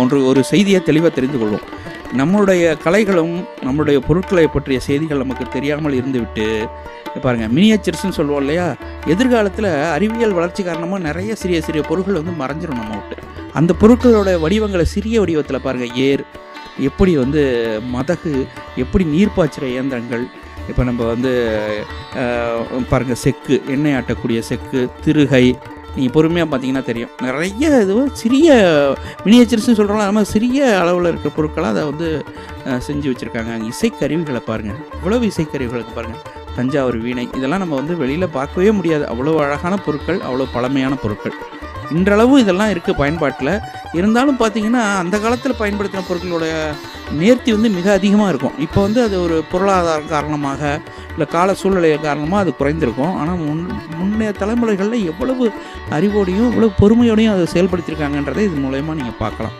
போன்ற ஒரு செய்தியை தெளிவாக தெரிந்து கொள்வோம். நம்மளுடைய கலைகளும் நம்மளுடைய பொருட்களை பற்றிய செய்திகள் நமக்கு தெரியாமல் இருந்துவிட்டு பாருங்கள், மினியேச்சர்ஸ்ன்னு சொல்லுவோம் இல்லையா, எதிர்காலத்தில் அறிவியல் வளர்ச்சி காரணமாக நிறைய சிறிய சிறிய பொருட்கள் வந்து மறைஞ்சிரும் நம்ம விட்டு. அந்த பொருட்களோட வடிவங்களை சிறிய வடிவத்தில் பாருங்கள், ஏர் எப்படி வந்து மதகு, எப்படி நீர்ப்பாய்ச்சிற இயந்திரங்கள், இப்போ நம்ம வந்து பாருங்கள் செக்கு, எண்ணெய் ஆட்டக்கூடிய செக்கு, திருகை, நீங்கள் பொறுமையாக பார்த்தீங்கன்னா தெரியும். நிறைய இது சிறிய மினியேச்சர்ஸ்னு சொல்கிறோம், அது மாதிரி சிறிய அளவில் இருக்கிற பொருட்களாக அதை வந்து செஞ்சு வச்சுருக்காங்க. இசைக்கருவிகளை பாருங்கள், இவ்வளவு இசைக்கருவிகளுக்கு பாருங்கள், தஞ்சாவூர் வீணை, இதெல்லாம் நம்ம வந்து வெளியில் பார்க்கவே முடியாது. அவ்வளோ அழகான பொருட்கள், அவ்வளோ பழமையான பொருட்கள். இன்றளவு இதெல்லாம் இருக்குது பயன்பாட்டில். இருந்தாலும் பார்த்திங்கன்னா அந்த காலத்தில் பயன்படுத்தின பொருட்களோட நேர்த்தி வந்து மிக அதிகமாக இருக்கும். இப்போ வந்து அது ஒரு பொருளாதார காரணமாக இல்லை கால சூழ்நிலை காரணமாக அது குறைந்திருக்கும். ஆனால் முன்னைய தலைமுறைகளில் எவ்வளவு அறிவோடையும் எவ்வளவு பொறுமையோடையும் அதை செயல்படுத்தியிருக்காங்கன்றதை இது மூலயமா நீங்கள் பார்க்கலாம்.